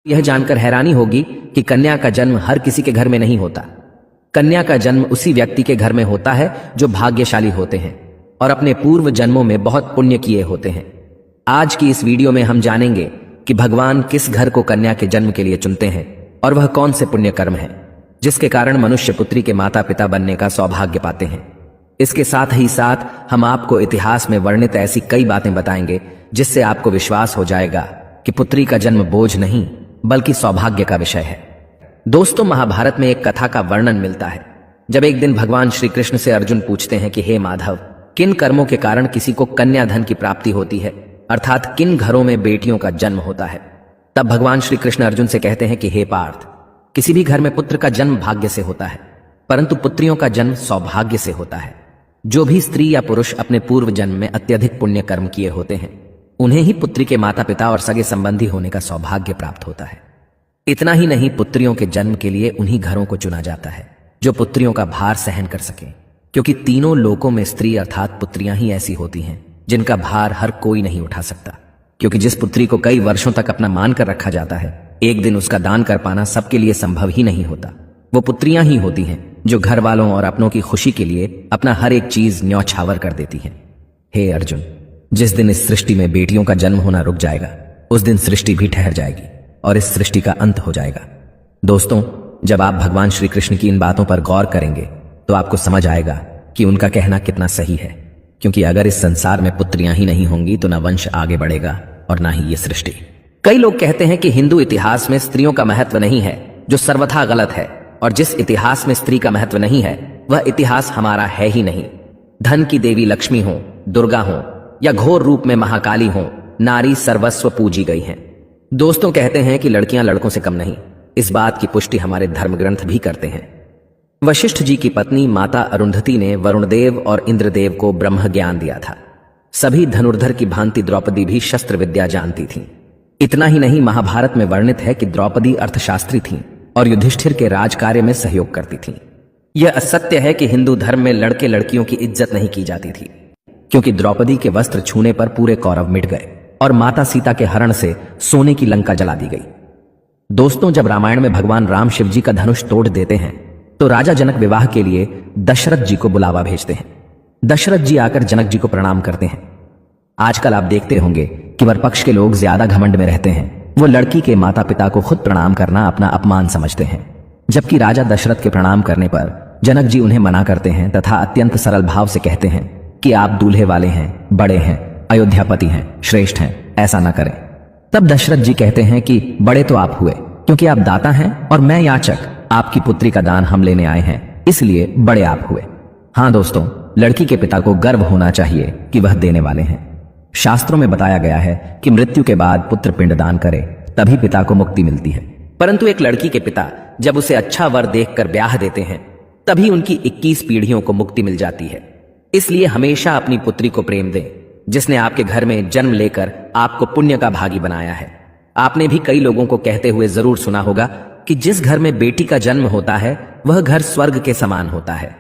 यह जानकर हैरानी होगी कि कन्या का जन्म हर किसी के घर में नहीं होता। कन्या का जन्म उसी व्यक्ति के घर में होता है जो भाग्यशाली होते हैं और अपने पूर्व जन्मों में बहुत पुण्य किए होते हैं। आज की इस वीडियो में हम जानेंगे कि भगवान किस घर को कन्या के जन्म के लिए चुनते हैं और वह कौन से पुण्य कर्म है जिसके कारण मनुष्य पुत्री के माता पिता बनने का सौभाग्य पाते हैं। इसके साथ ही साथ हम आपको इतिहास में वर्णित ऐसी कई बातें बताएंगे जिससे आपको विश्वास हो जाएगा कि पुत्री का जन्म बोझ नहीं बल्कि सौभाग्य का विषय है। दोस्तों, महाभारत में एक कथा का वर्णन मिलता है जब एक दिन भगवान श्री कृष्ण से अर्जुन पूछते हैं कि हे माधव, किन कर्मों के कारण किसी को कन्या धन की प्राप्ति होती है, अर्थात किन घरों में बेटियों का जन्म होता है। तब भगवान श्री कृष्ण अर्जुन से कहते हैं कि हे पार्थ, किसी भी घर में पुत्र का जन्म भाग्य से होता है परंतु पुत्रियों का जन्म सौभाग्य से होता है। जो भी स्त्री या पुरुष अपने पूर्व जन्म में अत्यधिक पुण्य कर्म किए होते हैं उन्हें ही पुत्री के माता पिता और सगे संबंधी होने का सौभाग्य प्राप्त होता है। इतना ही नहीं, पुत्रियों के जन्म के लिए उन्हीं घरों को चुना जाता है जो पुत्रियों का भार सहन कर सके, क्योंकि तीनों लोकों में स्त्री अर्थात पुत्रियां ही ऐसी होती हैं जिनका भार हर कोई नहीं उठा सकता। क्योंकि जिस पुत्री को कई वर्षों तक अपना मान कर रखा जाता है, एक दिन उसका दान कर पाना सबके लिए संभव ही नहीं होता। वो पुत्रियां ही होती हैं जो घर वालों और अपनों की खुशी के लिए अपना हर एक चीज न्यौछावर कर देती हैं। हे अर्जुन, जिस दिन इस सृष्टि में बेटियों का जन्म होना रुक जाएगा उस दिन सृष्टि भी ठहर जाएगी और इस सृष्टि का अंत हो जाएगा। दोस्तों, जब आप भगवान श्री कृष्ण की इन बातों पर गौर करेंगे तो आपको समझ आएगा कि उनका कहना कितना सही है। क्योंकि अगर इस संसार में पुत्रियां ही नहीं होंगी तो न वंश आगे बढ़ेगा और ना ही ये सृष्टि। कई लोग कहते हैं कि हिंदू इतिहास में स्त्रियों का महत्व नहीं है, जो सर्वथा गलत है, और जिस इतिहास में स्त्री का महत्व नहीं है वह इतिहास हमारा है ही नहीं। धन की देवी लक्ष्मी हो, दुर्गा हो या घोर रूप में महाकाली हो, नारी सर्वस्व पूजी गई हैं। दोस्तों, कहते हैं कि लड़कियां लड़कों से कम नहीं। इस बात की पुष्टि हमारे धर्म ग्रंथ भी करते हैं। वशिष्ठ जी की पत्नी माता अरुंधति ने वरुणदेव और इंद्रदेव को ब्रह्म ज्ञान दिया था। सभी धनुर्धर की भांति द्रौपदी भी शस्त्र विद्या जानती थीं। इतना ही नहीं, महाभारत में वर्णित है कि द्रौपदी अर्थशास्त्री थीं और युधिष्ठिर के राज कार्य में सहयोग करती थीं। यह असत्य है कि हिंदू धर्म में लड़के लड़कियों की इज्जत नहीं की जाती थी, क्योंकि द्रौपदी के वस्त्र छूने पर पूरे कौरव मिट गए और माता सीता के हरण से सोने की लंका जला दी गई। दोस्तों, जब रामायण में भगवान राम शिव जी का धनुष तोड़ देते हैं तो राजा जनक विवाह के लिए दशरथ जी को बुलावा भेजते हैं। दशरथ जी आकर जनक जी को प्रणाम करते हैं। आजकल आप देखते होंगे कि वर पक्ष के लोग ज्यादा घमंड में रहते हैं। वो लड़की के माता पिता को खुद प्रणाम करना अपना अपमान समझते हैं, जबकि राजा दशरथ के प्रणाम करने पर जनक जी उन्हें मना करते हैं तथा अत्यंत सरल भाव से कहते हैं कि आप दूल्हे वाले हैं, बड़े हैं, अयोध्यापति हैं, श्रेष्ठ हैं, ऐसा ना करें। तब दशरथ जी कहते हैं कि बड़े तो आप हुए क्योंकि आप दाता हैं और मैं याचक, आपकी पुत्री का दान हम लेने आए हैं, इसलिए बड़े आप हुए। हाँ दोस्तों, लड़की के पिता को गर्व होना चाहिए कि वह देने वाले हैं। शास्त्रों में बताया गया है कि मृत्यु के बाद पुत्र पिंडदान करे तभी पिता को मुक्ति मिलती है, परंतु एक लड़की के पिता जब उसे अच्छा वर देखकर ब्याह देते हैं तभी उनकी 21 पीढ़ियों को मुक्ति मिल जाती है। इसलिए हमेशा अपनी पुत्री को प्रेम दें जिसने आपके घर में जन्म लेकर आपको पुण्य का भागी बनाया है। आपने भी कई लोगों को कहते हुए जरूर सुना होगा कि जिस घर में बेटी का जन्म होता है वह घर स्वर्ग के समान होता है,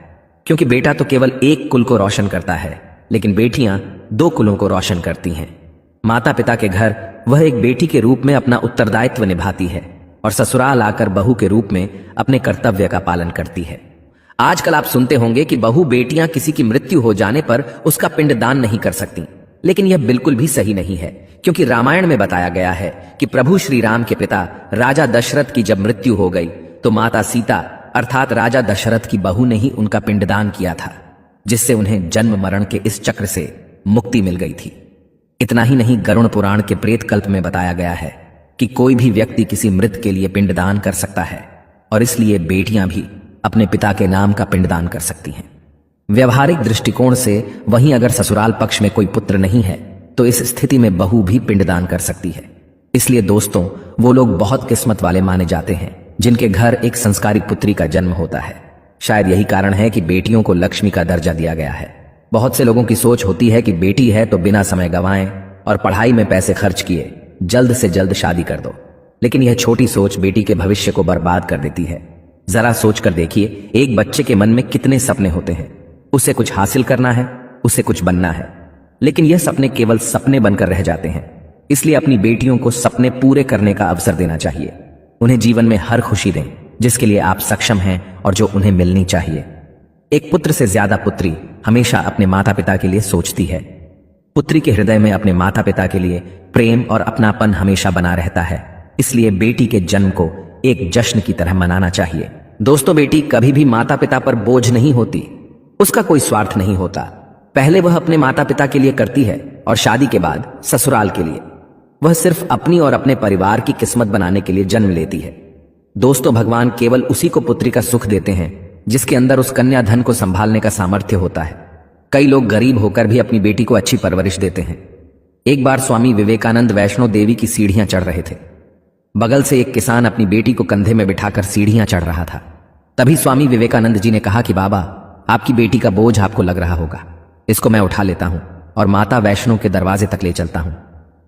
क्योंकि बेटा तो केवल एक कुल को रोशन करता है लेकिन बेटियां 2 कुलों को रोशन करती हैं। माता पिता के घर वह एक बेटी के रूप में अपना उत्तरदायित्व निभाती है और ससुराल आकर बहू के रूप में अपने कर्तव्य का पालन करती है। आजकल आप सुनते होंगे कि बहू बेटियां किसी की मृत्यु हो जाने पर उसका पिंडदान नहीं कर सकती, लेकिन यह बिल्कुल भी सही नहीं है, क्योंकि रामायण में बताया गया है कि प्रभु श्री राम के पिता राजा दशरथ की जब मृत्यु हो गई तो माता सीता अर्थात राजा दशरथ की बहू ने ही उनका पिंडदान किया था, जिससे उन्हें जन्म मरण के इस चक्र से मुक्ति मिल गई थी। इतना ही नहीं, गरुड़ पुराण के प्रेत कल्प में बताया गया है कि कोई भी व्यक्ति किसी मृत के लिए पिंडदान कर सकता है और इसलिए बेटियां भी अपने पिता के नाम का पिंडदान कर सकती हैं। व्यवहारिक दृष्टिकोण से वहीं अगर ससुराल पक्ष में कोई पुत्र नहीं है तो इस स्थिति में बहू भी पिंडदान कर सकती है। इसलिए दोस्तों, वो लोग बहुत किस्मत वाले माने जाते हैं जिनके घर एक संस्कारी पुत्री का जन्म होता है। शायद यही कारण है कि बेटियों को लक्ष्मी का दर्जा दिया गया है। बहुत से लोगों की सोच होती है कि बेटी है तो बिना समय गंवाएं और पढ़ाई में पैसे खर्च किए जल्द से जल्द शादी कर दो, लेकिन यह छोटी सोच बेटी के भविष्य को बर्बाद कर देती है। जरा सोच कर देखिए, एक बच्चे के मन में कितने सपने होते हैं। उसे कुछ हासिल करना है, उसे कुछ बनना है, लेकिन यह सपने केवल सपने बनकर रह जाते हैं। इसलिए अपनी बेटियों को सपने पूरे करने का अवसर देना चाहिए। उन्हें जीवन में हर खुशी दें जिसके लिए आप सक्षम हैं और जो उन्हें मिलनी चाहिए। एक पुत्र से ज्यादा पुत्री हमेशा अपने माता पिता के लिए सोचती है। पुत्री के हृदय में अपने माता पिता के लिए प्रेम और अपनापन हमेशा बना रहता है। इसलिए बेटी के जन्म को एक जश्न की तरह मनाना चाहिए। दोस्तों, बेटी कभी भी माता पिता पर बोझ नहीं होती। उसका कोई स्वार्थ नहीं होता। पहले वह अपने माता पिता के लिए करती है और शादी के बाद ससुराल के लिए। वह सिर्फ अपनी और अपने परिवार की किस्मत बनाने के लिए जन्म लेती है। दोस्तों, भगवान केवल उसी को पुत्री का सुख देते हैं जिसके अंदर उस कन्या धन को संभालने का सामर्थ्य होता है। कई लोग गरीब होकर भी अपनी बेटी को अच्छी परवरिश देते हैं। एक बार स्वामी विवेकानंद वैष्णो देवी की सीढ़ियां चढ़ रहे थे। बगल से एक किसान अपनी बेटी को कंधे में बिठाकर सीढ़ियां चढ़ रहा था। तभी स्वामी विवेकानंद जी ने कहा कि बाबा, आपकी बेटी का बोझ आपको लग रहा होगा, इसको मैं उठा लेता हूं और माता वैष्णो के दरवाजे तक ले चलता हूं।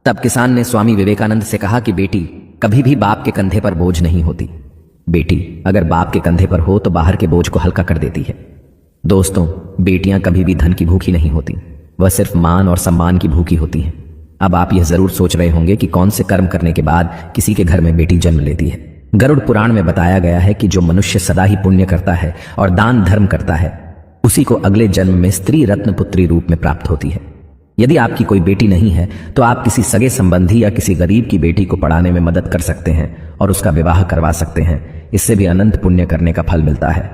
तब किसान ने स्वामी विवेकानंद से कहा कि बेटी कभी भी बाप के कंधे पर बोझ नहीं होती। बेटी अगर बाप के कंधे पर हो तो बाहर के बोझ को हल्का कर देती है। दोस्तों, बेटियां कभी भी धन की भूखी नहीं होती, वह सिर्फ मान और सम्मान की भूखी होती हैं। अब आप यह जरूर सोच रहे होंगे कि कौन से कर्म करने के बाद किसी के घर में बेटी जन्म लेती है। गरुड़ पुराण में बताया गया है कि जो मनुष्य सदा ही पुण्य करता है और दान धर्म करता है, उसी को अगले जन्म में स्त्री रत्न पुत्री रूप में प्राप्त होती है। यदि आपकी कोई बेटी नहीं है तो आप किसी सगे संबंधी या किसी गरीब की बेटी को पढ़ाने में मदद कर सकते हैं और उसका विवाह करवा सकते हैं। इससे भी अनंत पुण्य करने का फल मिलता है।